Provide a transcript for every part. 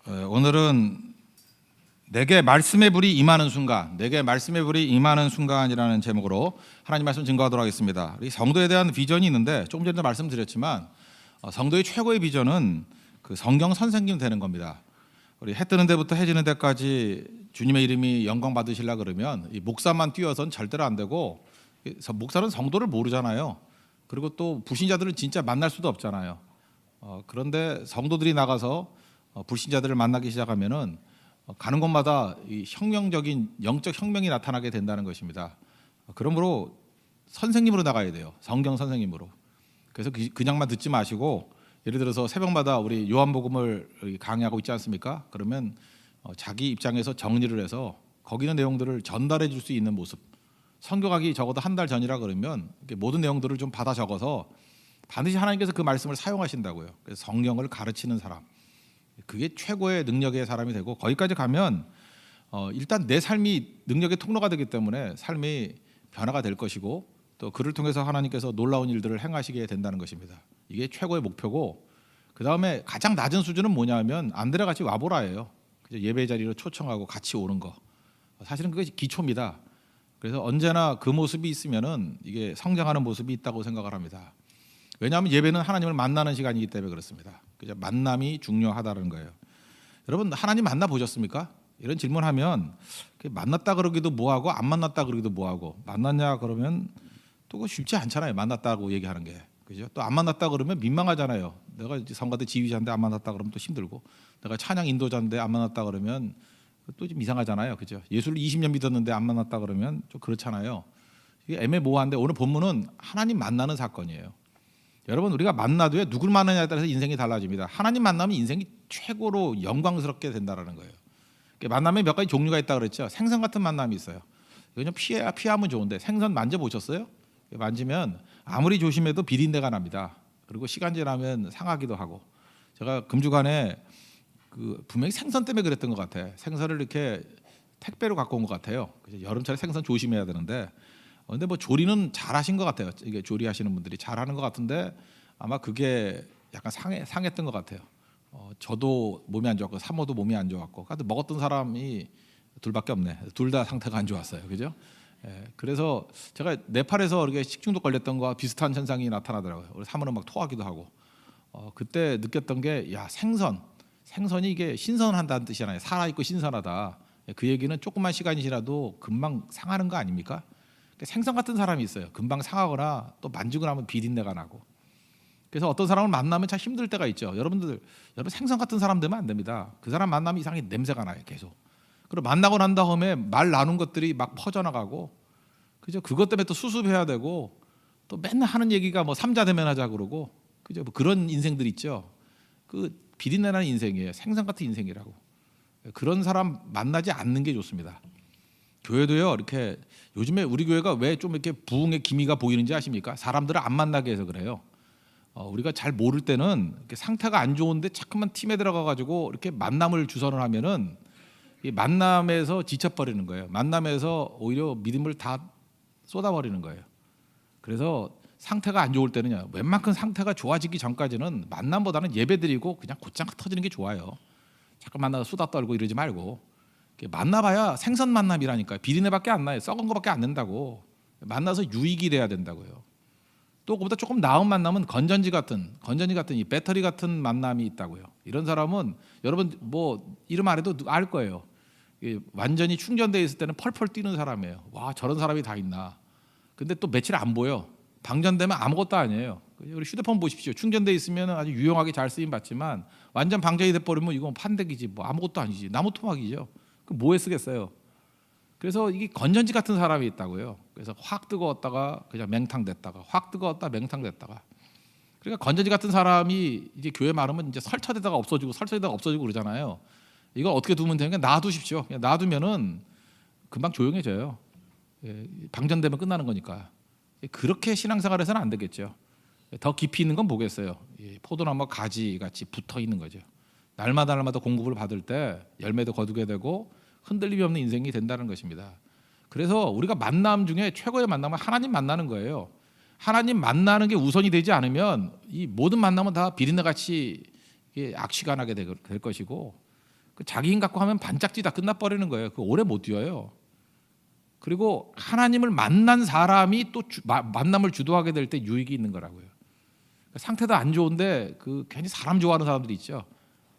오늘은 내게 말씀의 불이 임하는 순간, 내게 말씀의 불이 임하는 순간이라는 제목으로 하나님 말씀 증거하도록 하겠습니다. 우리 성도에 대한 비전이 있는데 조금 전에 말씀드렸지만 성도의 최고의 비전은 그 성경 선생님 되는 겁니다. 우리 해 뜨는 데부터 해 지는 데까지 주님의 이름이 영광 받으시려 그러면 이 목사만 뛰어선 절대로 안 되고, 목사는 성도를 모르잖아요. 그리고 또 불신자들은 진짜 만날 수도 없잖아요. 그런데 성도들이 나가서 불신자들을 만나기 시작하면은 가는 곳마다 이 혁명적인 영적 혁명이 나타나게 된다는 것입니다. 그러므로 선생님으로 나가야 돼요. 성경 선생님으로. 그래서 그냥만 듣지 마시고, 예를 들어서 새벽마다 우리 요한복음을 강의하고 있지 않습니까? 그러면 자기 입장에서 정리를 해서 거기 있는 내용들을 전달해 줄 수 있는 모습. 선교하기 적어도 한 달 전이라 그러면 모든 내용들을 좀 받아 적어서 반드시 하나님께서 그 말씀을 사용하신다고요. 그래서 성경을 가르치는 사람, 그게 최고의 능력의 사람이 되고, 거기까지 가면 일단 내 삶이 능력의 통로가 되기 때문에 삶이 변화가 될 것이고, 또 그를 통해서 하나님께서 놀라운 일들을 행하시게 된다는 것입니다. 이게 최고의 목표고, 그 다음에 가장 낮은 수준은 뭐냐면 안드레 같이 와보라예요. 예배 자리로 초청하고 같이 오는 거. 사실은 그게 기초입니다. 그래서 언제나 그 모습이 있으면은 이게 성장하는 모습이 있다고 생각을 합니다. 왜냐하면 예배는 하나님을 만나는 시간이기 때문에 그렇습니다. 만남이 중요하다는 거예요. 여러분, 하나님 만나 보셨습니까? 이런 질문하면 만났다 그러기도 뭐하고 안 만났다 그러기도 뭐하고, 만났냐 그러면 또 그거 쉽지 않잖아요. 만났다고 얘기하는 게, 그죠? 또 안 만났다 그러면 민망하잖아요. 내가 성가대 지휘자인데 안 만났다 그러면 또 힘들고, 내가 찬양 인도자인데 안 만났다 그러면 또 좀 이상하잖아요, 그죠? 예수를 20년 믿었는데 안 만났다 그러면 좀 그렇잖아요. 이게 애매모호한데 오늘 본문은 하나님 만나는 사건이에요. 여러분, 우리가 만나도요, 누굴 만나냐에 따라서 인생이 달라집니다. 하나님 만나면 인생이 최고로 영광스럽게 된다는 거예요. 만남에 몇 가지 종류가 있다 그랬죠. 생선 같은 만남이 있어요. 이거 좀 피하면 좋은데, 생선 만져보셨어요? 만지면 아무리 조심해도 비린내가 납니다. 그리고 시간 지나면 상하기도 하고. 제가 금주간에 분명히 생선 때문에 그랬던 것 같아요. 생선을 이렇게 택배로 갖고 온 것 같아요. 여름철에 생선 조심해야 되는데, 근데 뭐 조리는 잘하신 것 같아요. 이게 조리하시는 분들이 잘하는 것 같은데 아마 그게 약간 상했던 것 같아요. 저도 몸이 안 좋았고 사모도 몸이 안 좋았고, 먹었던 사람이 둘밖에 없네. 둘 다 상태가 안 좋았어요, 그죠? 그래서 제가 네팔에서 이렇게 식중독 걸렸던 거와 비슷한 현상이 나타나더라고요. 우리 사모는 막 토하기도 하고. 그때 느꼈던 게, 야, 생선이 이게 신선한다는 뜻이잖아요. 살아있고 신선하다. 그 얘기는 조금만 시간이 지나도 금방 상하는 거 아닙니까? 생선 같은 사람이 있어요. 금방 상하거나 또 만지고 나면 비린내가 나고. 그래서 어떤 사람을 만나면 참 힘들 때가 있죠. 여러분 생선 같은 사람 되면 안 됩니다. 그 사람 만나면 이상하게 냄새가 나요, 계속. 그리고 만나고 난 다음에 말 나눈 것들이 막 퍼져나가고, 그죠? 그것 때문에 또 수습해야 되고, 또 맨날 하는 얘기가 뭐 삼자 대면하자 그러고, 그죠? 뭐 그런 인생들 있죠. 그 비린내나는 인생이에요. 생선 같은 인생이라고. 그런 사람 만나지 않는 게 좋습니다. 교회도요, 이렇게 요즘에 우리 교회가 왜 좀 이렇게 부흥의 기미가 보이는지 아십니까? 사람들을 안 만나게 해서 그래요. 우리가 잘 모를 때는 이렇게 상태가 안 좋은데 자꾸만 팀에 들어가 가지고 이렇게 만남을 주선을 하면은 이 만남에서 지쳐버리는 거예요. 만남에서 오히려 믿음을 다 쏟아버리는 거예요. 그래서 상태가 안 좋을 때는요, 웬만큼 상태가 좋아지기 전까지는 만남보다는 예배드리고 그냥 곧장 터지는 게 좋아요. 자꾸 만나서 수다 떨고 이러지 말고. 만나봐야 생선 만남이라니까요. 비린내밖에 안 나요. 썩은 거밖에 안 낸다고. 만나서 유익이 돼야 된다고요. 또 그보다 조금 나은 만남은 건전지 같은 이 배터리 같은 만남이 있다고요. 이런 사람은 여러분 뭐 이름 안 해도 알 거예요. 완전히 충전되어 있을 때는 펄펄 뛰는 사람이에요. 와, 저런 사람이 다 있나. 근데 또 며칠 안 보여. 방전되면 아무것도 아니에요. 우리 휴대폰 보십시오. 충전되어 있으면 아주 유용하게 잘 쓰임 받지만, 완전 방전이 돼버리면 이건 판대기지, 뭐 아무것도 아니지, 나무 토막이죠. 그 뭐에 쓰겠어요. 그래서 이게 건전지 같은 사람이 있다고요. 그래서 확 뜨거웠다가 그냥 맹탕됐다가, 확 뜨거웠다 맹탕됐다가. 그러니까 건전지 같은 사람이 이제 교회 많으면 이제 설쳐대다가 없어지고 그러잖아요. 이걸 어떻게 두면 되냐? 놔두십시오. 그냥 놔두면은 금방 조용해져요. 방전되면 끝나는 거니까. 그렇게 신앙생활에서는 안 되겠죠. 더 깊이 있는 건 뭐겠어요? 포도나무 가지 같이 붙어 있는 거죠. 날마다 공급을 받을 때 열매도 거두게 되고 흔들림이 없는 인생이 된다는 것입니다. 그래서 우리가 만남 중에 최고의 만남은 하나님 만나는 거예요. 하나님 만나는 게 우선이 되지 않으면 이 모든 만남은 다 비린내같이 악취가 나게 될 것이고, 그 자기 힘 갖고 하면 반짝지다 끝나버리는 거예요. 그 오래 못 뛰어요. 그리고 하나님을 만난 사람이 또 만남을 주도하게 될 때 유익이 있는 거라고요. 상태도 안 좋은데 그 괜히 사람 좋아하는 사람들이 있죠.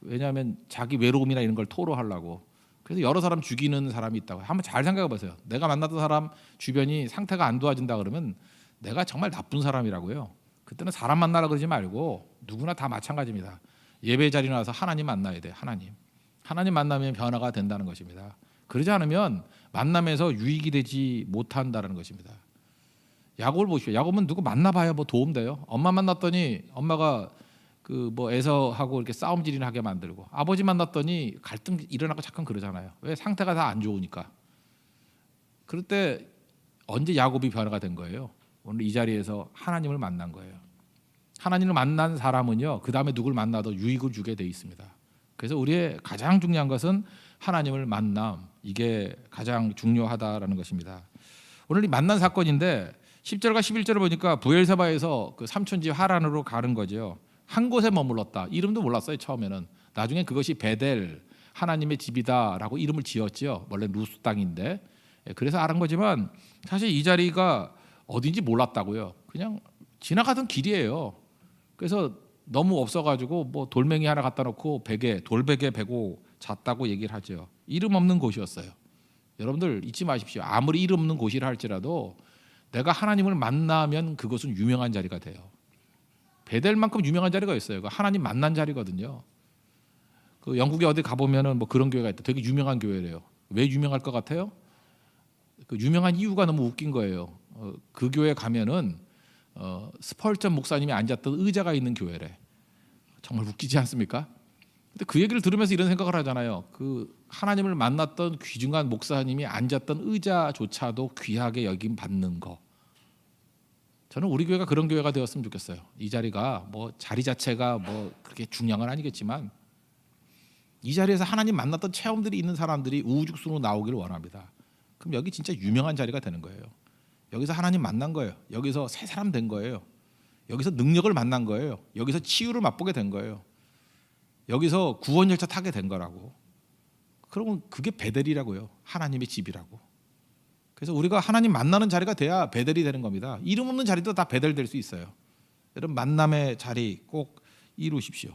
왜냐하면 자기 외로움이나 이런 걸 토로하려고. 그래서 여러 사람 죽이는 사람이 있다고. 한번 잘 생각해 보세요. 내가 만났던 사람 주변이 상태가 안 좋아진다 그러면 내가 정말 나쁜 사람이라고요. 그때는 사람 만나라 그러지 말고 누구나 다 마찬가지입니다. 예배 자리에 나와서 하나님 만나야 돼요. 하나님 만나면 변화가 된다는 것입니다. 그러지 않으면 만남에서 유익이 되지 못한다는 것입니다. 야곱을 보십시오. 야곱은 누구 만나봐야 뭐 도움돼요. 엄마 만났더니 엄마가 그 뭐 에서하고 이렇게 싸움질이나 하게 만들고, 아버지 만났더니 갈등 일어나고 잠깐 그러잖아요. 왜? 상태가 다 안 좋으니까. 그럴 때 언제 야곱이 변화가 된 거예요? 오늘 이 자리에서 하나님을 만난 거예요. 하나님을 만난 사람은요, 그 다음에 누굴 만나도 유익을 주게 돼 있습니다. 그래서 우리의 가장 중요한 것은 하나님을 만남, 이게 가장 중요하다라는 것입니다. 오늘 이 만난 사건인데 10절과 11절을 보니까 부엘세바에서 그 삼촌집 하란으로 가는 거죠. 한 곳에 머물렀다. 이름도 몰랐어요 처음에는. 나중에 그것이 베델, 하나님의 집이다라고 이름을 지었죠. 원래 루스 땅인데. 그래서 알은 거지만 사실 이 자리가 어딘지 몰랐다고요. 그냥 지나가던 길이에요. 그래서 너무 없어가지고 뭐 돌멩이 하나 갖다 놓고 돌베개 베고 잤다고 얘기를 하죠. 이름 없는 곳이었어요. 여러분들 잊지 마십시오. 아무리 이름 없는 곳이라 할지라도 내가 하나님을 만나면 그것은 유명한 자리가 돼요. 베델만큼 유명한 자리가 있어요. 그 하나님 만난 자리거든요. 그 영국에 어디 가보면은 뭐 그런 교회가 있다. 되게 유명한 교회래요. 왜 유명할 것 같아요? 그 유명한 이유가 너무 웃긴 거예요. 그 교회 가면은 스펄전 목사님이 앉았던 의자가 있는 교회래. 정말 웃기지 않습니까? 근데 그 얘기를 들으면서 이런 생각을 하잖아요. 그 하나님을 만났던 귀중한 목사님이 앉았던 의자조차도 귀하게 여김 받는 거. 저는 우리 교회가 그런 교회가 되었으면 좋겠어요. 이 자리가 뭐 자리 자체가 뭐 그렇게 중요한 건 아니겠지만 이 자리에서 하나님 만났던 체험들이 있는 사람들이 우후죽순으로 나오기를 원합니다. 그럼 여기 진짜 유명한 자리가 되는 거예요. 여기서 하나님 만난 거예요. 여기서 새 사람 된 거예요. 여기서 능력을 만난 거예요. 여기서 치유를 맛보게 된 거예요. 여기서 구원 열차 타게 된 거라고. 그러면 그게 베델이라고요. 하나님의 집이라고. 그래서 우리가 하나님 만나는 자리가 돼야 베델이 되는 겁니다. 이름 없는 자리도 다 베델 될 수 있어요. 여러분 만남의 자리 꼭 이루십시오.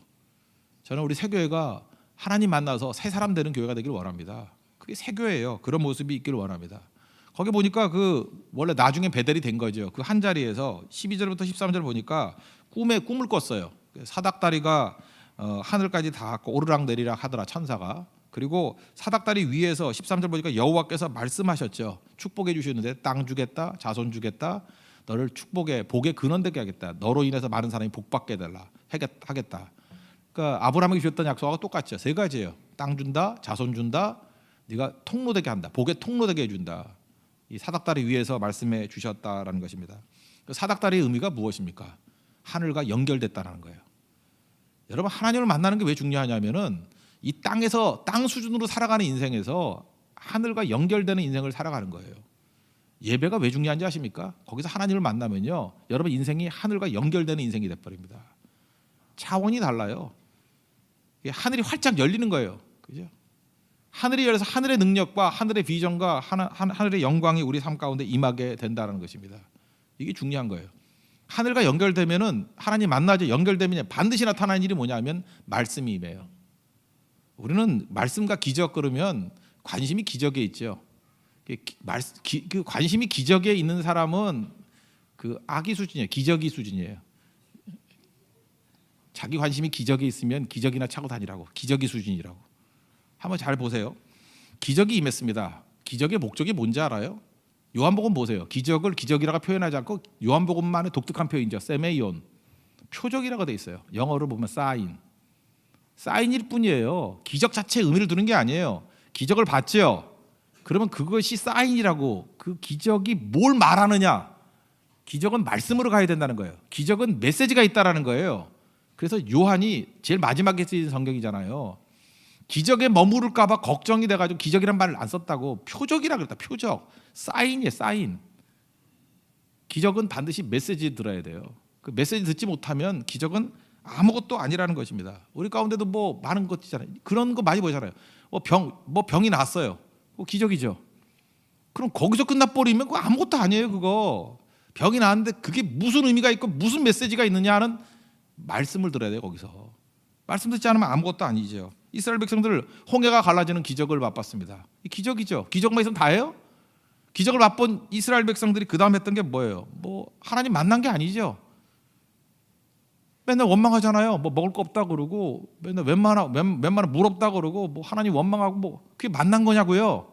저는 우리 새교회가 하나님 만나서 새 사람 되는 교회가 되기를 원합니다. 그게 새교회예요. 그런 모습이 있기를 원합니다. 거기 보니까 그 원래 나중에 베델이 된 거죠. 그 한 자리에서 12절부터 13절 보니까 꿈을 꿨어요. 사닥다리가 하늘까지 닿았고 오르락 내리락 하더라 천사가. 그리고 사닥다리 위에서 13절 보니까 여호와께서 말씀하셨죠. 축복해 주셨는데 땅 주겠다, 자손 주겠다, 너를 축복해 복의 근원되게 하겠다. 너로 인해서 많은 사람이 복받게 되라 하겠다. 그러니까 아브라함에게 주셨던 약속하고 똑같죠. 세 가지예요. 땅 준다, 자손 준다, 네가 통로되게 한다, 복의 통로되게 해준다. 이 사닥다리 위에서 말씀해 주셨다라는 것입니다. 사닥다리의 의미가 무엇입니까? 하늘과 연결됐다는 거예요. 여러분 하나님을 만나는 게 왜 중요하냐면은 이 땅에서 땅 수준으로 살아가는 인생에서 하늘과 연결되는 인생을 살아가는 거예요. 예배가 왜 중요한지 아십니까? 거기서 하나님을 만나면요, 여러분 인생이 하늘과 연결되는 인생이 돼버립니다. 차원이 달라요. 하늘이 활짝 열리는 거예요. 그죠? 하늘이 열려서 하늘의 능력과 하늘의 비전과 하늘의 영광이 우리 삶 가운데 임하게 된다는 것입니다. 이게 중요한 거예요. 하늘과 연결되면은 하나님 만나죠. 연결되면 반드시 나타나는 일이 뭐냐면 말씀이 임해요. 우리는 말씀과 기적 그러면 관심이 기적에 있죠. 그 관심이 기적에 있는 사람은 그 아기 수준이에요. 기적이 수준이에요. 자기 관심이 기적에 있으면 기적이나 차고 다니라고. 기적이 수준이라고. 한번 잘 보세요. 기적이 임했습니다. 기적의 목적이 뭔지 알아요? 요한복음 보세요. 기적을 기적이라고 표현하지 않고 요한복음만의 독특한 표현이죠. 세메이온. 표적이라고 돼 있어요. 영어로 보면 사인일 뿐이에요. 기적 자체의 의미를 두는 게 아니에요. 기적을 봤죠. 그러면 그것이 사인이라고. 그 기적이 뭘 말하느냐? 기적은 말씀으로 가야 된다는 거예요. 기적은 메시지가 있다라는 거예요. 그래서 요한이 제일 마지막에 쓰인 성경이잖아요. 기적에 머무를까 봐 걱정이 돼가지고 기적이란 말을 안 썼다고 표적이라 그랬다. 표적. 사인이에요. 사인. 기적은 반드시 메시지 들어야 돼요. 그 메시지 듣지 못하면 기적은 아무것도 아니라는 것입니다. 우리 가운데도 뭐 많은 것 있잖아요. 그런 거 많이 보잖아요. 병이 났어요. 기적이죠. 그럼 거기서 끝나버리면 그거 아무것도 아니에요. 그거 병이 나는데 그게 무슨 의미가 있고 무슨 메시지가 있느냐 하는 말씀을 들어야 돼요. 거기서 말씀 듣지 않으면 아무것도 아니죠. 이스라엘 백성들 홍해가 갈라지는 기적을 맛봤습니다. 이 기적이죠. 기적만 있으면 다예요? 기적을 맛본 이스라엘 백성들이 그 다음 했던 게 뭐예요? 뭐 하나님 만난 게 아니죠. 맨날 원망하잖아요. 뭐 먹을 거 없다 그러고 맨날 웬만한 물 없다 그러고 뭐 하나님 원망하고 뭐 그게 만난 거냐고요.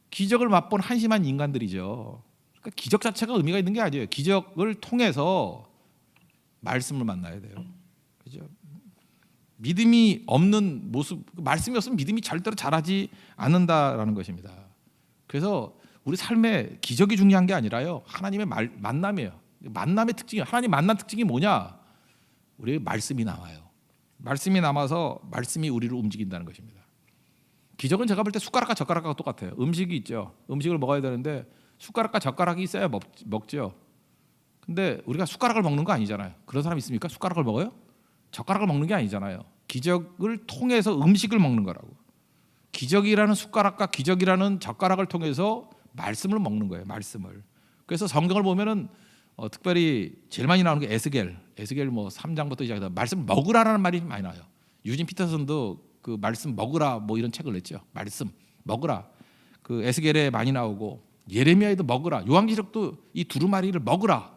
기적을 맛본 한심한 인간들이죠. 그러니까 기적 자체가 의미가 있는 게 아니에요. 기적을 통해서 말씀을 만나야 돼요. 그죠? 믿음이 없는 모습, 말씀이 없으면 믿음이 절대로 자라지 않는다라는 것입니다. 그래서 우리 삶에 기적이 중요한 게 아니라요. 하나님의 만남이에요. 만남의 특징이, 하나님 만난 특징이 뭐냐? 우리의 말씀이 남아요. 말씀이 남아서 말씀이 우리를 움직인다는 것입니다. 기적은 제가 볼 때 숟가락과 젓가락과 똑같아요. 음식이 있죠. 음식을 먹어야 되는데 숟가락과 젓가락이 있어야 먹죠. 근데 우리가 숟가락을 먹는 거 아니잖아요. 그런 사람 있습니까? 숟가락을 먹어요? 젓가락을 먹는 게 아니잖아요. 기적을 통해서 음식을 먹는 거라고. 기적이라는 숟가락과 기적이라는 젓가락을 통해서 말씀을 먹는 거예요. 말씀을. 그래서 성경을 보면은 특별히 제일 많이 나오는 게 에스겔 뭐 3장부터 시작해서 말씀 먹으라라는 말이 많이 나와요. 유진 피터슨도 그 말씀 먹으라 뭐 이런 책을 냈죠. 말씀 먹으라. 그 에스겔에 많이 나오고 예레미야에도 먹으라. 요한계시록도 이 두루마리를 먹으라.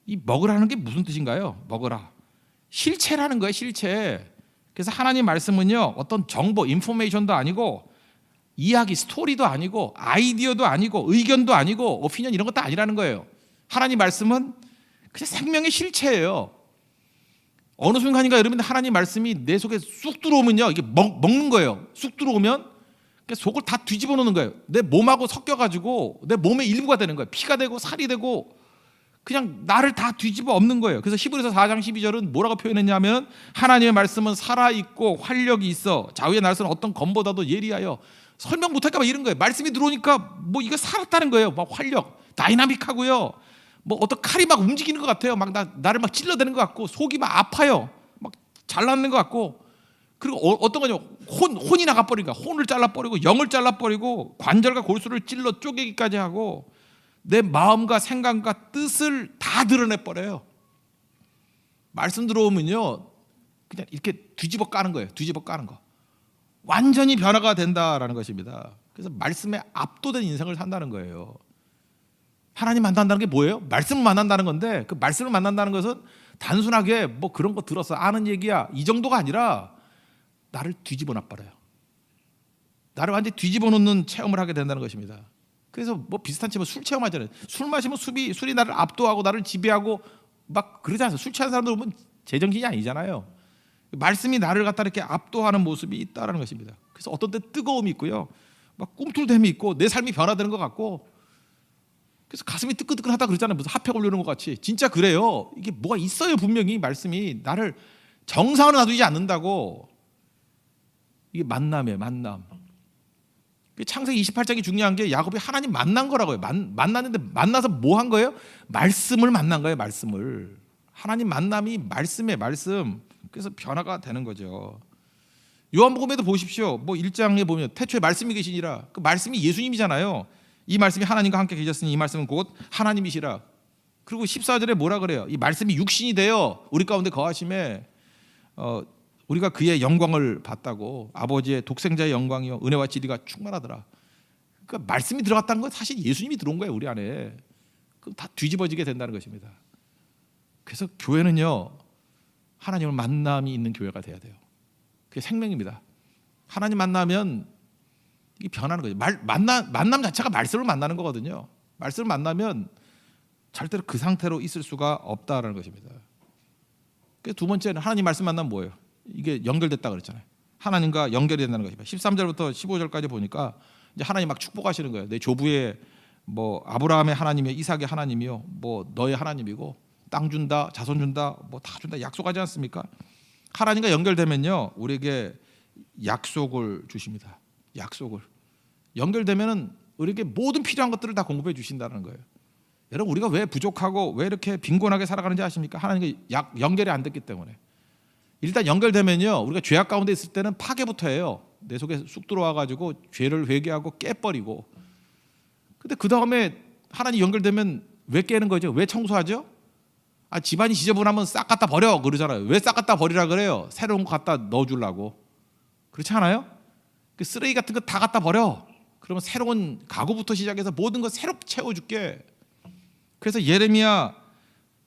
이 먹으라는 게 무슨 뜻인가요? 먹으라. 실체라는 거예요. 실체. 그래서 하나님 말씀은요, 어떤 정보, 인포메이션도 아니고 이야기, 스토리도 아니고 아이디어도 아니고 의견도 아니고 오피니언 이런 것도 아니라는 거예요. 하나님 말씀은 그냥 생명의 실체예요. 어느 순간인가 여러분 하나님 말씀이 내 속에 쑥 들어오면요, 이게 먹는 거예요. 쑥 들어오면 속을 다 뒤집어 놓는 거예요. 내 몸하고 섞여가지고 내 몸의 일부가 되는 거예요. 피가 되고 살이 되고 그냥 나를 다 뒤집어 엎는 거예요. 그래서 히브리서 4장 12절은 뭐라고 표현했냐면 하나님의 말씀은 살아있고 활력이 있어 좌우의 날선 어떤 검보다도 예리하여. 설명 못할까 봐 이런 거예요. 말씀이 들어오니까 뭐 이거 살았다는 거예요. 막 활력, 다이나믹하고요. 뭐 어떤 칼이 막 움직이는 것 같아요. 막 나를 막 찔러대는 것 같고 속이 막 아파요. 막 잘났는 것 같고. 그리고 어떤 거냐, 혼이 나가버리니까 혼을 잘라버리고 영을 잘라버리고 관절과 골수를 찔러 쪼개기까지 하고 내 마음과 생각과 뜻을 다 드러내버려요. 말씀 들어오면요 그냥 이렇게 뒤집어 까는 거예요. 뒤집어 까는 거. 완전히 변화가 된다라는 것입니다. 그래서 말씀에 압도된 인생을 산다는 거예요. 하나님 만난다는 게 뭐예요? 말씀을 만난다는 건데 그 말씀을 만난다는 것은 단순하게 뭐 그런 거 들었어 아는 얘기야 이 정도가 아니라 나를 뒤집어 놔버려요. 나를 완전히 뒤집어 놓는 체험을 하게 된다는 것입니다. 그래서 뭐 비슷한 체험, 술 체험하잖아요. 술 마시면 술이 나를 압도하고 나를 지배하고 막 그러지 않아요. 술 취한 사람들 보면 제정신이 아니잖아요. 말씀이 나를 갖다 이렇게 압도하는 모습이 있다라는 것입니다. 그래서 어떤 때 뜨거움이 있고요, 막 꿈틀댐이 있고 내 삶이 변화되는 것 같고, 그래서 가슴이 뜨끈뜨끈하다 그러잖아요. 무슨 핫팩 올리는 것 같이. 진짜 그래요. 이게 뭐가 있어요. 분명히 말씀이 나를 정상으로 놔두지 않는다고. 이게 만남이에요. 만남. 창세기 28장이 중요한 게 야곱이 하나님 만난 거라고요. 만났는데 만나서 뭐 한 거예요? 말씀을 만난 거예요. 말씀을. 하나님 만남이 말씀에 말씀. 그래서 변화가 되는 거죠. 요한복음에도 보십시오. 뭐 1장에 보면 태초에 말씀이 계시니라. 그 말씀이 예수님이잖아요. 이 말씀이 하나님과 함께 계셨으니 이 말씀은 곧 하나님이시라. 그리고 14절에 뭐라 그래요? 이 말씀이 육신이 되어 우리 가운데 거하심에 우리가 그의 영광을 봤다고. 아버지의 독생자의 영광이요 은혜와 진리가 충만하더라. 그러니까 말씀이 들어갔다는 건 사실 예수님이 들어온 거예요. 우리 안에. 그럼 다 뒤집어지게 된다는 것입니다. 그래서 교회는요 하나님을 만남이 있는 교회가 돼야 돼요. 그게 생명입니다. 하나님 만나면 이게 변하는 거죠. 만남 자체가 말씀을 만나는 거거든요. 말씀을 만나면 절대로 그 상태로 있을 수가 없다라는 것입니다. 두 번째는 하나님 말씀 만나면 뭐예요? 이게 연결됐다 그랬잖아요. 하나님과 연결이 된다는 것입니다. 13절부터 15절까지 보니까 이제 하나님 막 축복하시는 거예요. 내 조부의 뭐 아브라함의 하나님이요 이삭의 하나님이요 뭐 너의 하나님이고 땅 준다 자손 준다 뭐 다 준다 약속하지 않습니까? 하나님과 연결되면요 우리에게 약속을 주십니다. 약속을. 연결되면은 우리에게 모든 필요한 것들을 다 공급해 주신다는 거예요. 여러분 우리가 왜 부족하고 왜 이렇게 빈곤하게 살아가는지 아십니까? 하나님과 연결이 안 됐기 때문에. 일단 연결되면요, 우리가 죄악 가운데 있을 때는 파괴부터 해요. 내 속에 쑥 들어와가지고 죄를 회개하고 깨버리고. 근데 그 다음에 하나님 연결되면 왜 깨는 거죠? 왜 청소하죠? 집안이 지저분하면 싹 갖다 버려 그러잖아요. 왜 싹 갖다 버리라 그래요? 새로운 거 갖다 넣어주려고. 그렇지 않아요? 그 쓰레기 같은 거 다 갖다 버려. 그러면 새로운 가구부터 시작해서 모든 거 새롭게 채워줄게. 그래서 예레미야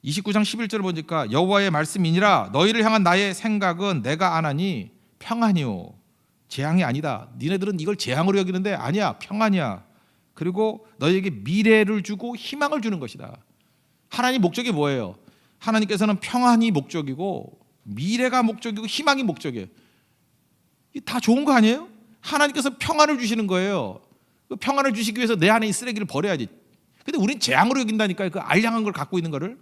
29장 11절을 보니까 여호와의 말씀이니라 너희를 향한 나의 생각은 내가 아나니 평안이요 재앙이 아니다. 니네들은 이걸 재앙으로 여기는데 아니야, 평안이야. 그리고 너희에게 미래를 주고 희망을 주는 것이다. 하나님 목적이 뭐예요? 하나님께서는 평안이 목적이고 미래가 목적이고 희망이 목적이에요. 이게 다 좋은 거 아니에요? 하나님께서 평안을 주시는 거예요. 그 평안을 주시기 위해서 내 안에 이 쓰레기를 버려야지. 근데 우린 재앙으로 여긴다니까요. 그 알량한 걸 갖고 있는 거를.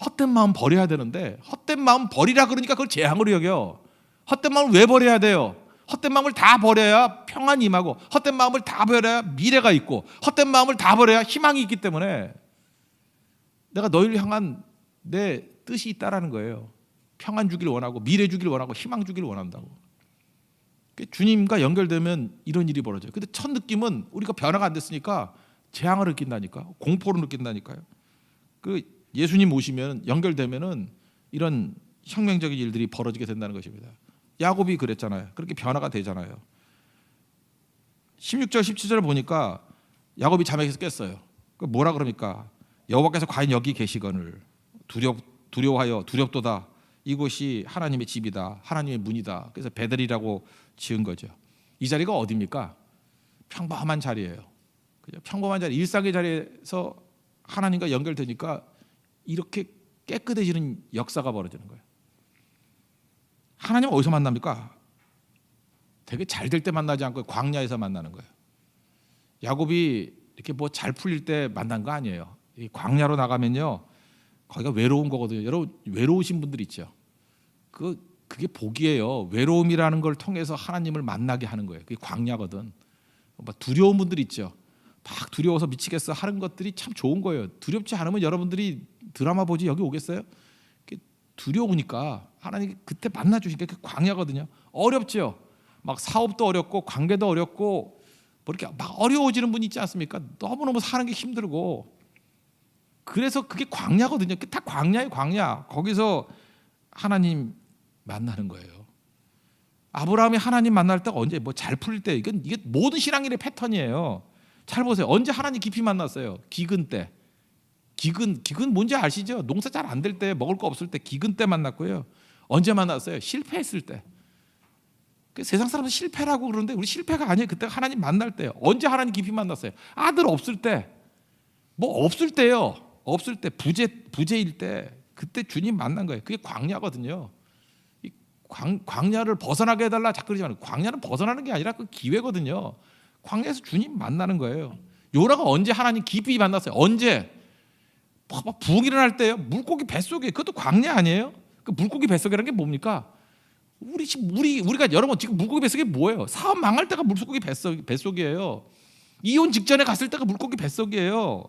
헛된 마음 버려야 되는데 헛된 마음 버리라 그러니까 그걸 재앙으로 여겨. 헛된 마음을 왜 버려야 돼요? 헛된 마음을 다 버려야 평안이 임하고 헛된 마음을 다 버려야 미래가 있고 헛된 마음을 다 버려야 희망이 있기 때문에 내가 너희를 향한 내 뜻이 있다라는 거예요. 평안 주기를 원하고 미래 주기를 원하고 희망 주기를 원한다고. 주님과 연결되면 이런 일이 벌어져요. 근데 첫 느낌은 우리가 변화가 안 됐으니까 재앙을 느낀다니까, 공포를 느낀다니까요. 그 예수님 오시면 연결되면은 이런 혁명적인 일들이 벌어지게 된다는 것입니다. 야곱이 그랬잖아요. 그렇게 변화가 되잖아요. 16절 17절을 보니까 야곱이 잠에서 깼어요. 그 뭐라 그럽니까? 여호와께서 과연 여기 계시거늘 두려워하여 두렵도다. 이곳이 하나님의 집이다. 하나님의 문이다. 그래서 베델이라고 지은 거죠. 이 자리가 어디입니까? 평범한 자리예요. 그죠? 평범한 자리, 일상의 자리에서 하나님과 연결되니까 이렇게 깨끗해지는 역사가 벌어지는 거예요. 하나님은 어디서 만납니까? 되게 잘 될 때 만나지 않고 광야에서 만나는 거예요. 야곱이 이렇게 뭐 잘 풀릴 때 만난 거 아니에요. 이 광야로 나가면요, 거기가 외로운 거거든요. 여러분 외로우신 분들 있죠. 그게 복이에요. 외로움이라는 걸 통해서 하나님을 만나게 하는 거예요. 그게 광야거든. 막 두려운 분들 있죠. 막 두려워서 미치겠어 하는 것들이 참 좋은 거예요. 두렵지 않으면 여러분들이 드라마 보지 여기 오겠어요? 두려우니까 하나님 그때 만나 주시니까 그 광야거든요. 어렵죠. 막 사업도 어렵고 관계도 어렵고 뭐 이렇게 막 어려워지는 분이 있지 않습니까? 너무너무 사는 게 힘들고. 그래서 그게 광야거든요. 다 광야예요, 광야. 거기서 하나님 만나는 거예요. 아브라함이 하나님 만날 때가 언제? 뭐 잘 풀릴 때. 이게 모든 신앙인의 패턴이에요. 잘 보세요. 언제 하나님 깊이 만났어요? 기근 때. 기근 뭔지 아시죠? 농사 잘 안 될 때, 먹을 거 없을 때 기근 때 만났고요. 언제 만났어요? 실패했을 때. 세상 사람은 실패라고 그러는데 우리 실패가 아니에요. 그때가 하나님 만날 때예요. 언제 하나님 깊이 만났어요? 아들 없을 때. 뭐 없을 때요. 없을 때, 부재일 때, 그때 주님 만난 거예요. 그게 광야거든요. 이 광야를 벗어나게 해달라 자꾸 그러지 말고, 광야는 벗어나는 게 아니라 그 기회거든요. 광야에서 주님 만나는 거예요. 요나가 언제 하나님 깊이 만났어요? 언제? 막 부흥 일어날 때요. 물고기 뱃속에. 그것도 광야 아니에요? 그 물고기 뱃속이라는 게 뭡니까? 우리가 여러분 지금 물고기 뱃속이 뭐예요? 사업 망할 때가 물고기 뱃속이에요. 이혼 직전에 갔을 때가 물고기 뱃속이에요.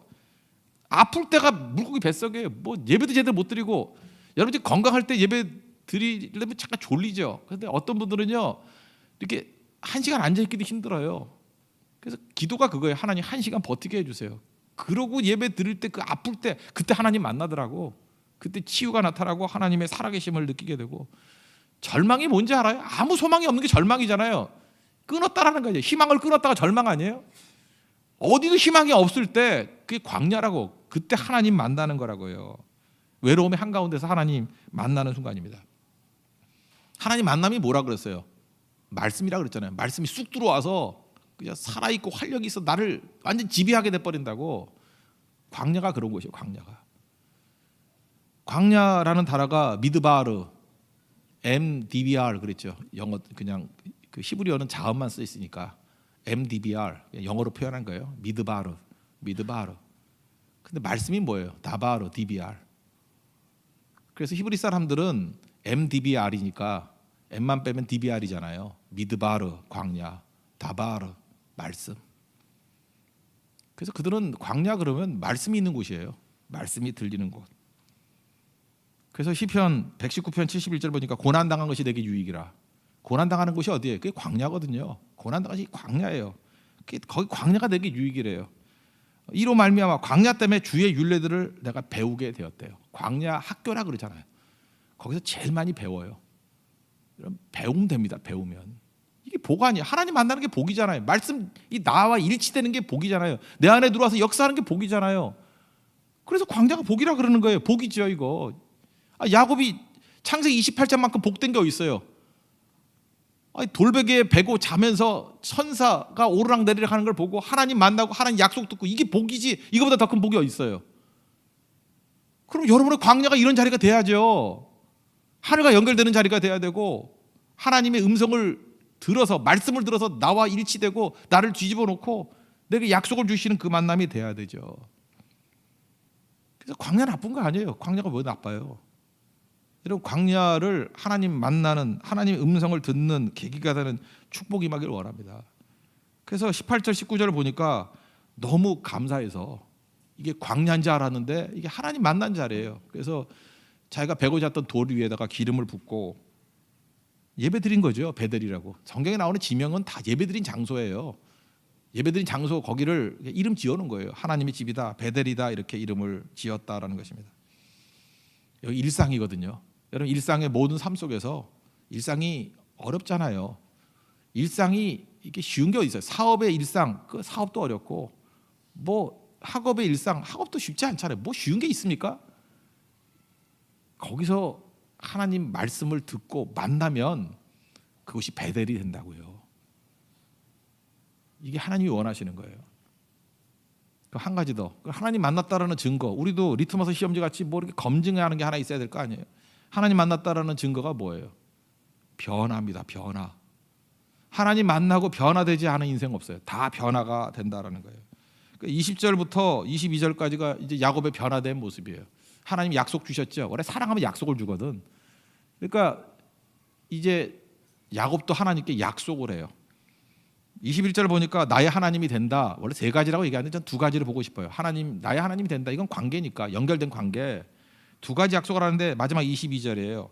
아플 때가 물고기 뱃속이에요. 뭐 예배도 제대로 못 드리고, 여러분 지금 건강할 때 예배 드리려면 잠깐 졸리죠. 그런데 어떤 분들은요 이렇게 1시간 앉아 있기도 힘들어요. 그래서 기도가 그거예요. 하나님 1시간 버티게 해주세요. 그러고 예배 드릴 때 그 아플 때 그때 하나님 만나더라고. 그때 치유가 나타나고 하나님의 살아계심을 느끼게 되고. 절망이 뭔지 알아요? 아무 소망이 없는 게 절망이잖아요. 끊었다라는 거예요. 희망을 끊었다가 절망 아니에요? 어디도 희망이 없을 때 그게 광야라고. 그때 하나님 만나는 거라고요. 외로움의 한가운데서 하나님 만나는 순간입니다. 하나님 만남이 뭐라 그랬어요? 말씀이라 그랬잖아요. 말씀이 쑥 들어와서 그냥 살아있고 활력이 있어 나를 완전 지배하게 돼버린다고. 광야가 그런 것이에요. 광야라는 단어가 미드바르, MDBR 그랬죠. 영어 그냥 그 히브리어는 자음만 써 있으니까 MDBR 영어로 표현한 거예요. 미드바르. 근데 말씀이 뭐예요? 다바르, DBR. 그래서 히브리 사람들은 MDBR이니까 M만 빼면 DBR이잖아요. 미드바르 광야, 다바르 말씀. 그래서 그들은 광야 그러면 말씀이 있는 곳이에요. 말씀이 들리는 곳. 그래서 시편 119편 71절 보니까 고난 당한 것이 내게 유익이라. 고난 당하는 곳이 어디예요? 그게 광야거든요. 고난 당한 것이 광야예요. 거기 광야가 내게 유익이래요. 이로 말미암아 광야 때문에 주의 율례들을 내가 배우게 되었대요. 광야 학교라 그러잖아요. 거기서 제일 많이 배워요. 배우면 됩니다. 배우면 이게 복 아니에요. 하나님 만나는 게 복이잖아요. 말씀이 나와 일치되는 게 복이잖아요. 내 안에 들어와서 역사하는 게 복이잖아요. 그래서 광야가 복이라 그러는 거예요. 복이죠 이거. 야곱이 창세기 28장만큼 복된 게 어디 있어요? 돌베개에 베고 자면서 천사가 오르락내리락 하는 걸 보고 하나님 만나고 하나님 약속 듣고 이게 복이지 이거보다 더 큰 복이 어디 있어요? 그럼 여러분의 광야가 이런 자리가 돼야죠. 하늘과 연결되는 자리가 돼야 되고 하나님의 음성을 들어서 말씀을 들어서 나와 일치되고 나를 뒤집어 놓고 내게 약속을 주시는 그 만남이 돼야 되죠. 그래서 광야 나쁜 거 아니에요. 광야가 왜 나빠요? 여러분 광야를 하나님 만나는 하나님의 음성을 듣는 계기가 되는 축복이 임하기를 원합니다. 그래서 18절 19절을 보니까 너무 감사해서 이게 광야인 줄 알았는데 이게 하나님 만난 자리예요. 그래서 자기가 베고 잤던 돌 위에다가 기름을 붓고 예배드린 거죠. 베델이라고. 성경에 나오는 지명은 다 예배드린 장소예요. 예배드린 장소 거기를 이름 지어놓은 거예요. 하나님의 집이다, 베델이다 이렇게 이름을 지었다라는 것입니다. 여기 일상이거든요. 여러분 일상의 모든 삶 속에서 일상이 어렵잖아요. 일상이 이게 쉬운 게 어디 있어요? 사업의 일상, 그 사업도 어렵고 뭐 학업의 일상, 학업도 쉽지 않잖아요. 뭐 쉬운 게 있습니까? 거기서 하나님 말씀을 듣고 만나면 그것이 베델이 된다고요. 이게 하나님이 원하시는 거예요. 한 가지 더, 하나님 만났다라는 증거. 우리도 리트머스 시험지 같이 뭐 이렇게 검증하는 게 하나 있어야 될 거 아니에요. 하나님 만났다라는 증거가 뭐예요? 변화입니다. 변화. 하나님 만나고 변화되지 않은 인생 없어요. 다 변화가 된다라는 거예요. 20절부터 22절까지가 이제 야곱의 변화된 모습이에요. 하나님 약속 주셨죠. 원래 사랑하면 약속을 주거든. 그러니까 이제 야곱도 하나님께 약속을 해요. 21절 보니까 나의 하나님이 된다. 원래 세 가지라고 얘기하는데 전 두 가지를 보고 싶어요. 하나님, 나의 하나님이 된다. 이건 관계니까 연결된 관계. 두 가지 약속을 하는데 마지막 22절이에요.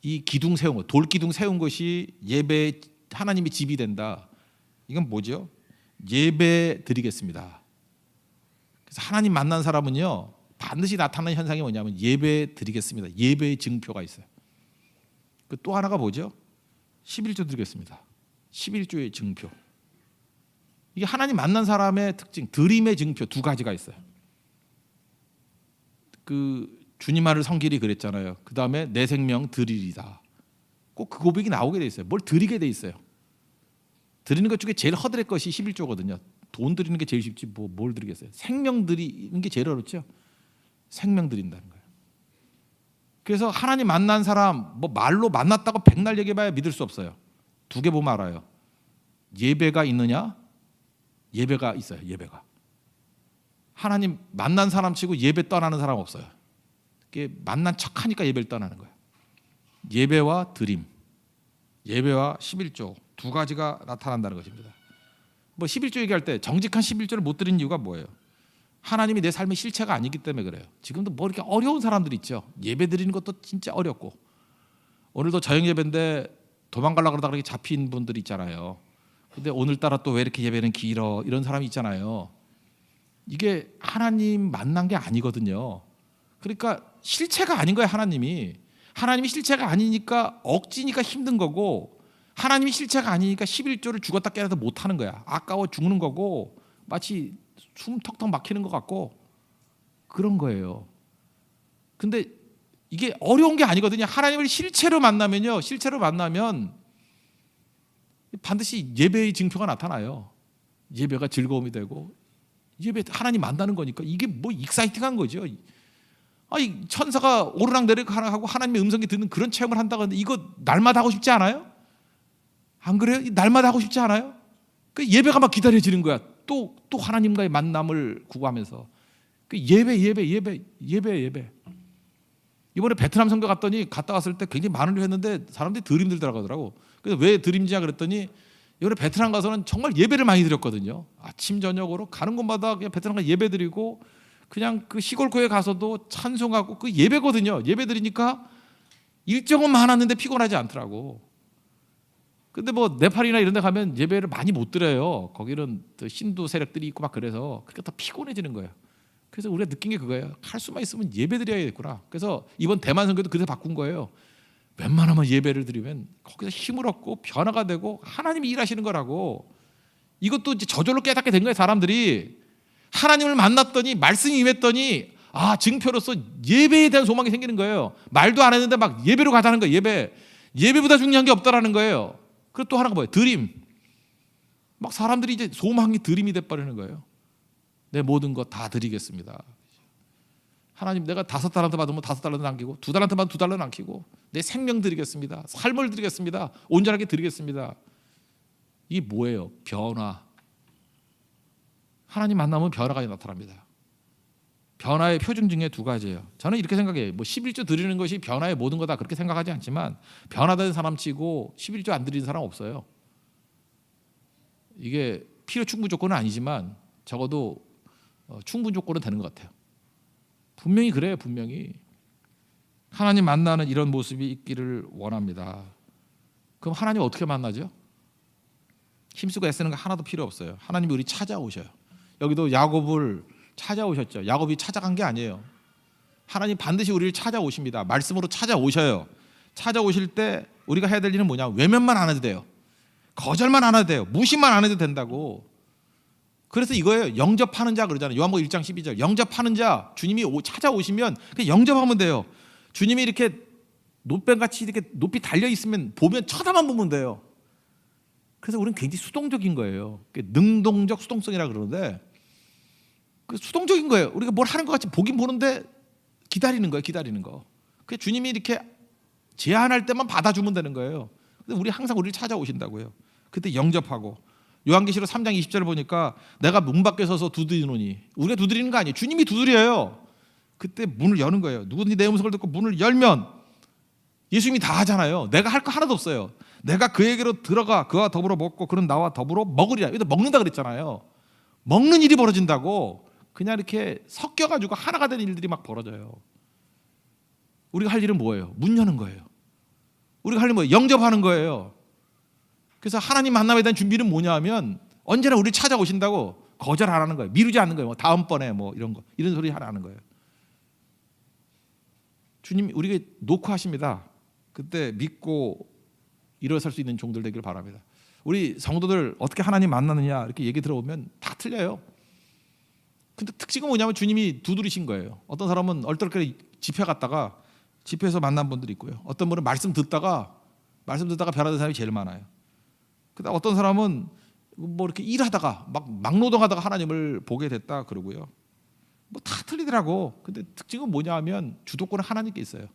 이 기둥 세운 것, 돌 기둥 세운 것이 예배 하나님의 집이 된다. 이건 뭐죠? 예배 드리겠습니다. 그래서 하나님 만난 사람은요 반드시 나타나는 현상이 뭐냐면 예배 드리겠습니다. 예배의 증표가 있어요. 그 또 하나가 뭐죠? 11조 드리겠습니다. 11조의 증표. 이게 하나님 만난 사람의 특징, 드림의 증표 두 가지가 있어요. 그 주님만을 섬기리 그랬잖아요. 그 다음에 내 생명 드리리다. 꼭 그 고백이 나오게 돼 있어요. 뭘 드리게 돼 있어요. 드리는 것 중에 제일 허드렛 것이 11조거든요. 돈 드리는 게 제일 쉽지 뭘 드리겠어요. 생명 드리는 게 제일 어렵죠. 생명 드린다는 거예요. 그래서 하나님 만난 사람 뭐 말로 만났다고 백날 얘기해봐야 믿을 수 없어요. 두 개 보면 알아요. 예배가 있느냐? 예배가 있어요. 예배가. 하나님 만난 사람 치고 예배 떠나는 사람 없어요. 그게 만난 척하니까 예배를 떠나는 거예요. 예배와 드림, 예배와 11조 두 가지가 나타난다는 것입니다. 뭐 11조 얘기할 때 정직한 11조를 못 드린 이유가 뭐예요? 하나님이 내 삶의 실체가 아니기 때문에 그래요. 지금도 뭐 이렇게 어려운 사람들 있죠. 예배 드리는 것도 진짜 어렵고 오늘도 저녁 예배인데 도망가려고 그러다가 이렇게 잡힌 분들 있잖아요. 근데 오늘따라 또 왜 이렇게 예배는 길어 이런 사람이 있잖아요. 이게 하나님 만난 게 아니거든요. 그러니까 실체가 아닌 거예요. 하나님이 실체가 아니니까 억지니까 힘든 거고 하나님이 실체가 아니니까 11조를 죽었다 깨어나도 못하는 거야. 아까워 죽는 거고 마치 숨 턱턱 막히는 것 같고 그런 거예요. 근데 이게 어려운 게 아니거든요. 하나님을 실체로 만나면 반드시 예배의 증표가 나타나요. 예배가 즐거움이 되고 예배 하나님 만나는 거니까 이게 뭐 익사이팅한 거죠. 아니 천사가 오르락내리락 하고 하나님의 음성이 듣는 그런 체험을 한다고 하는데 이거 날마다 하고 싶지 않아요? 안 그래요? 날마다 하고 싶지 않아요? 그 예배가 막 기다려지는 거야. 또 하나님과의 만남을 구하면서 그 예배. 이번에 베트남 선교 갔더니 갔다 왔을 때 굉장히 많은 일 했는데 사람들이 덜 힘들더라고 하더라고. 그래서 왜 덜 힘지냐 그랬더니 이번에 베트남 가서는 정말 예배를 많이 드렸거든요. 아침 저녁으로 가는 곳마다 그냥 베트남 가 예배 드리고 그냥 그 시골 교회 가서도 찬송하고 그 예배거든요. 예배 드리니까 일정은 많았는데 피곤하지 않더라고. 근데 뭐 네팔이나 이런 데 가면 예배를 많이 못 드려요. 거기는 또 힌두 세력들이 있고 막 그래서 그러니까 더 피곤해지는 거예요. 그래서 우리가 느낀 게 그거예요. 할 수만 있으면 예배 드려야겠구나. 그래서 이번 대만 선교도 그래서 바꾼 거예요. 웬만하면 예배를 드리면 거기서 힘을 얻고 변화가 되고 하나님이 일하시는 거라고. 이것도 이제 저절로 깨닫게 된 거예요. 사람들이 하나님을 만났더니 말씀이 임했더니 증표로서 예배에 대한 소망이 생기는 거예요. 말도 안 했는데 막 예배로 가자는 거예요. 예배보다 중요한 게 없다라는 거예요. 그리고 또 하나가 뭐예요? 드림. 막 사람들이 이제 소망이 드림이 돼버리는 거예요. 내 모든 것 다 드리겠습니다. 하나님, 내가 5달란트 받으면 5달란트 남기고 2달란트 받으면 2달란트 남기고 내 생명 드리겠습니다. 삶을 드리겠습니다. 온전하게 드리겠습니다. 이게 뭐예요? 변화. 하나님 만나면 변화가 나타납니다. 변화의 표징 중에 2가지예요. 저는 이렇게 생각해요. 뭐 11조 드리는 것이 변화의 모든 거다 그렇게 생각하지 않지만 변화된 사람 치고 11조 안 드리는 사람 없어요. 이게 필요 충분 조건은 아니지만 적어도 충분 조건은 되는 것 같아요. 분명히 그래요. 분명히 하나님 만나는 이런 모습이 있기를 원합니다. 그럼 하나님 어떻게 만나죠? 힘쓰고 애쓰는 거 하나도 필요 없어요. 하나님이 우리 찾아오셔요. 여기도 야곱을 찾아오셨죠. 야곱이 찾아간 게 아니에요. 하나님 반드시 우리를 찾아오십니다. 말씀으로 찾아오셔요. 찾아오실 때 우리가 해야 될 일은 뭐냐? 외면만 안 해도 돼요. 거절만 안 해도 돼요. 무시만 안 해도 된다고. 그래서 이거예요. 영접하는 자 그러잖아요. 요한복음 1장 12절. 영접하는 자, 주님이 찾아오시면 그냥 영접하면 돼요. 주님이 이렇게 노뱀같이 이렇게 높이 달려 있으면 보면 쳐다만 보면 돼요. 그래서 우리는 굉장히 수동적인 거예요. 능동적 수동성이라 그러는데 수동적인 거예요. 우리가 뭘 하는 것 같이 보긴 보는데 기다리는 거예요. 기다리는 거. 그 주님이 이렇게 제안할 때만 받아주면 되는 거예요. 근데 우리 항상 우리를 찾아오신다고요. 그때 영접하고. 요한계시록 3장 20절을 보니까 내가 문 밖에 서서 두드리노니, 우리가 두드리는 거 아니에요. 주님이 두드려요. 그때 문을 여는 거예요. 누구든지 내 음성을 듣고 문을 열면 예수님이 다 하잖아요. 내가 할 거 하나도 없어요. 내가 그에게로 들어가 그와 더불어 먹고 그는 나와 더불어 먹으리라. 여기다 먹는다 그랬잖아요. 먹는 일이 벌어진다고. 그냥 이렇게 섞여가지고 하나가 되는 일들이 막 벌어져요. 우리가 할 일은 뭐예요? 문 여는 거예요. 우리가 할 일은 뭐예요? 영접하는 거예요. 그래서 하나님 만남에 대한 준비는 뭐냐 하면 언제나 우리를 찾아오신다고 거절 안 하는 거예요. 미루지 않는 거예요. 다음번에 이런 거, 이런 소리 하는 거예요. 주님 우리에게 놓고 하십니다. 그때 믿고 일어설 수 있는 종들 되기를 바랍니다. 우리 성도들 어떻게 하나님 만나느냐 이렇게 얘기 들어보면 다 틀려요. 근데 특징은 뭐냐면 주님이 두드리신 거예요. 어떤 사람은 얼떨결에 집회 갔다가 집회에서 만난 분들이 있고요. 어떤 분은 말씀 듣다가 변화된 사람이 제일 많아요. 그다음 어떤 사람은 뭐 이렇게 일하다가 막 노동하다가 하나님을 보게 됐다 그러고요. 뭐 다 틀리더라고. 근데 특징은 뭐냐 하면 주도권은 하나님께 있어요.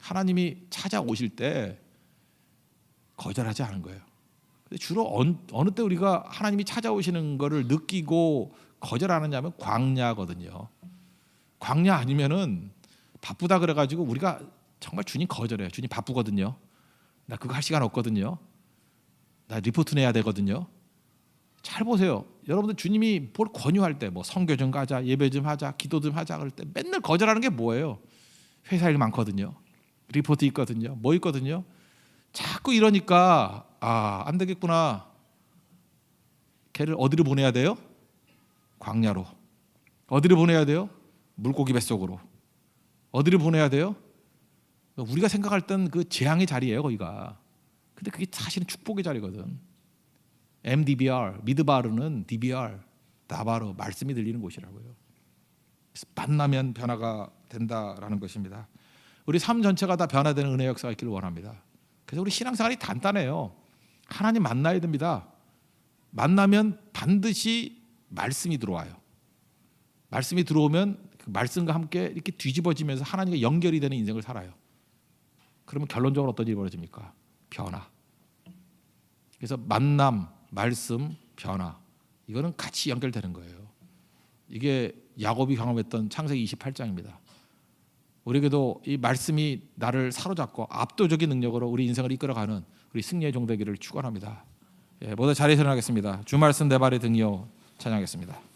하나님이 찾아오실 때 거절하지 않은 거예요. 근데 주로 어느 때 우리가 하나님이 찾아오시는 거를 느끼고 거절하느냐면 광야거든요. 광야 아니면은 바쁘다 그래가지고 우리가 정말 주님 거절해요. 주님 바쁘거든요. 나 그거 할 시간 없거든요. 나 리포트 내야 되거든요. 잘 보세요. 여러분들 주님이 뭘 권유할 때 뭐 선교 좀 가자, 예배 좀 하자, 기도 좀 하자 그럴 때 맨날 거절하는 게 뭐예요? 회사 일 많거든요. 리포트 있거든요. 뭐 있거든요. 자꾸 이러니까 안 되겠구나. 걔를 어디로 보내야 돼요? 광야로. 어디로 보내야 돼요? 물고기 뱃속으로. 어디를 보내야 돼요? 우리가 생각할 땐 그 재앙의 자리예요, 거기가. 근데 그게 사실은 축복의 자리거든. MDBR, 미드바르는 DBR, 나바르, 말씀이 들리는 곳이라고요. 그래서 만나면 변화가 된다라는 것입니다. 우리 삶 전체가 다 변화되는 은혜 역사가 있기를 원합니다. 그래서 우리 신앙생활이 단단해요. 하나님 만나야 됩니다. 만나면 반드시 말씀이 들어와요. 말씀이 들어오면 그 말씀과 함께 이렇게 뒤집어지면서 하나님과 연결이 되는 인생을 살아요. 그러면 결론적으로 어떤 일이 벌어집니까? 변화. 그래서 만남, 말씀, 변화. 이거는 같이 연결되는 거예요. 이게 야곱이 경험했던 창세기 28장입니다. 우리에게도 이 말씀이 나를 사로잡고 압도적인 능력으로 우리 인생을 이끌어가는 우리 승리의 종 되기를 축원합니다. 모두 자리에 일어나겠습니다. 주 말씀 내 발의 등이요 찬양하겠습니다.